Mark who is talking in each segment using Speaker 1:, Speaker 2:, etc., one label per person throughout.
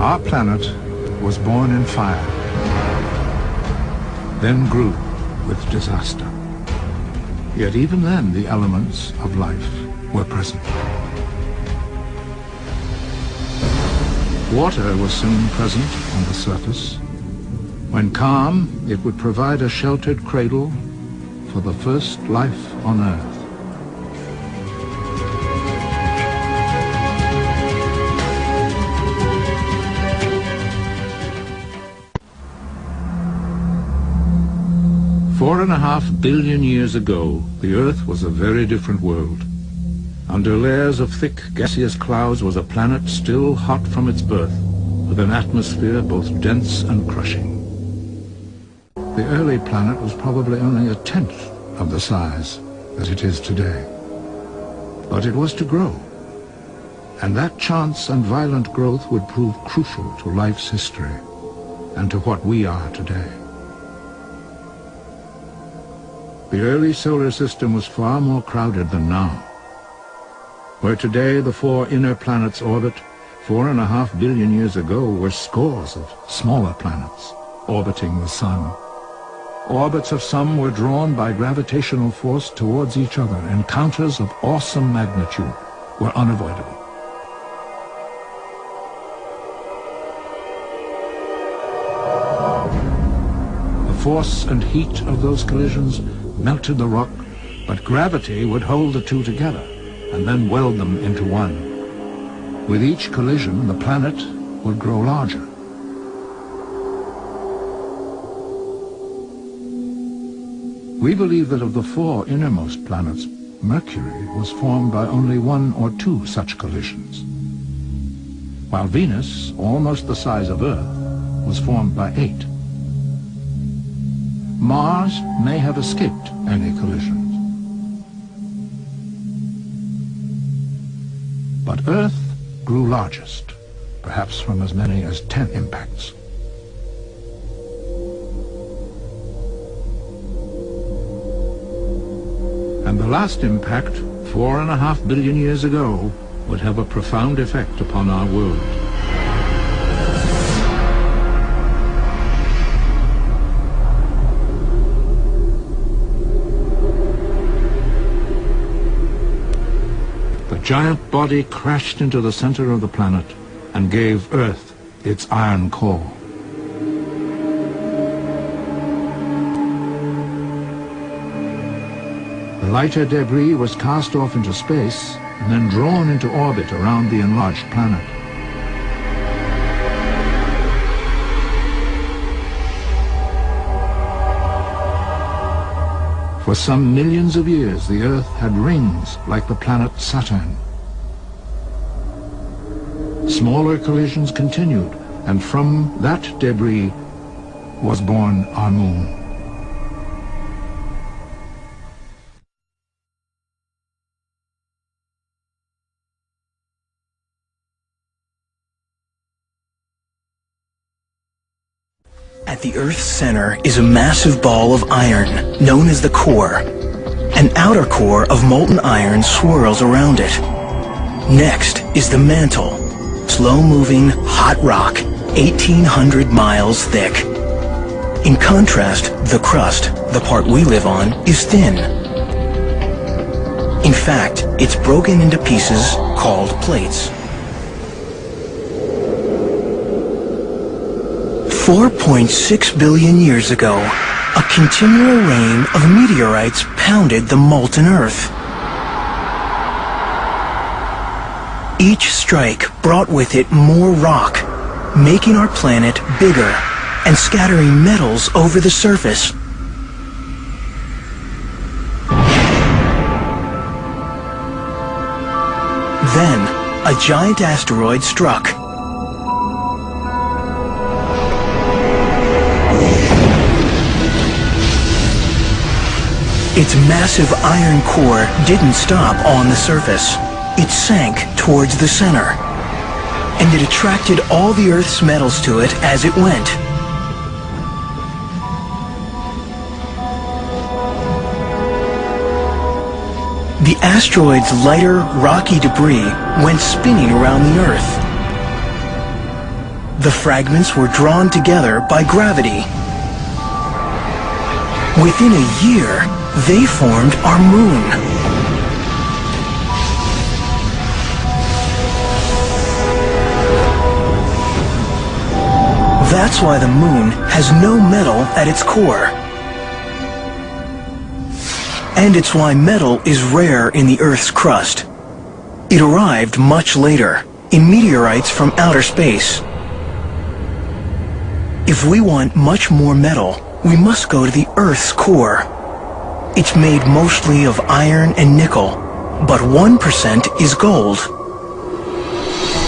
Speaker 1: Our planet was born in fire, then grew with disaster. Yet even then the elements of life were present. Water was soon present on the surface. When calm, it would provide a sheltered cradle for the first life on Earth. Four and a half billion years ago, the Earth was a very different world. Under layers of thick gaseous clouds was a planet still hot from its birth, with an atmosphere both dense and crushing. The early planet was probably only a tenth of the size that it is today. But it was to grow, and that chance and violent growth would prove crucial to life's history and to what we are today. The early solar system was far more crowded than now. Where today the four inner planets orbit, 4.5 billion years ago were scores of smaller planets orbiting the sun. Orbits of some were drawn by gravitational force towards each other. Encounters of awesome magnitude were unavoidable. The force and heat of those collisions melted the rock, but gravity would hold the two together and then weld them into one. With each collision, the planet would grow larger. We believe that of the four innermost planets, Mercury was formed by only one or two such collisions, while Venus, almost the size of Earth, was formed by 8. Mars may have escaped any collisions. But Earth grew largest, perhaps from as many as 10 impacts. And the last impact, 4.5 billion years ago, would have a profound effect upon our world. The giant body crashed into the center of the planet and gave Earth its iron core. The lighter debris was cast off into space and then drawn into orbit around the enlarged planet. For some millions of years, the Earth had rings like the planet Saturn. Smaller collisions continued, and from that debris was born our moon.
Speaker 2: At the Earth's center is a massive ball of iron, known as the core. An outer core of molten iron swirls around it. Next is the mantle, slow-moving, hot rock, 1,800 miles thick. In contrast, the crust, the part we live on, is thin. In fact, it's broken into pieces called plates. 4.6 billion years ago, a continual rain of meteorites pounded the molten Earth. Each strike brought with it more rock, making our planet bigger and scattering metals over the surface. Then, a giant asteroid struck. Its massive iron core didn't stop on the surface. It sank towards the center, and it attracted all the Earth's metals to it as it went. The asteroid's lighter, rocky debris went spinning around the Earth. The fragments were drawn together by gravity. Within a year, they formed our moon. That's why the moon has no metal at its core. And it's why metal is rare in the Earth's crust. It arrived much later, in meteorites from outer space. If we want much more metal, we must go to the Earth's core. It's made mostly of iron and nickel, but 1% is gold.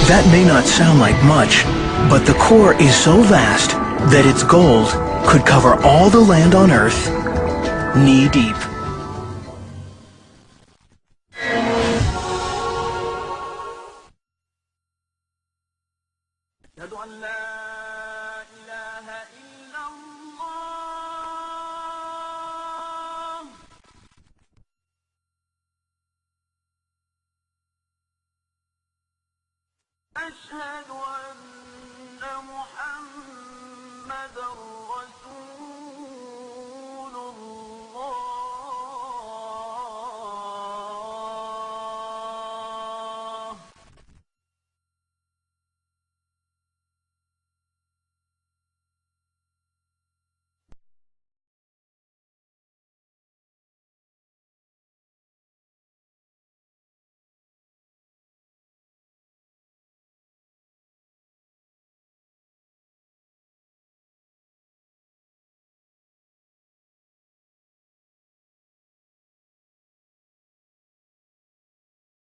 Speaker 2: That may not sound like much, but the core is so vast that its gold could cover all the land on Earth, knee-deep.
Speaker 3: أشهد أن محمدًا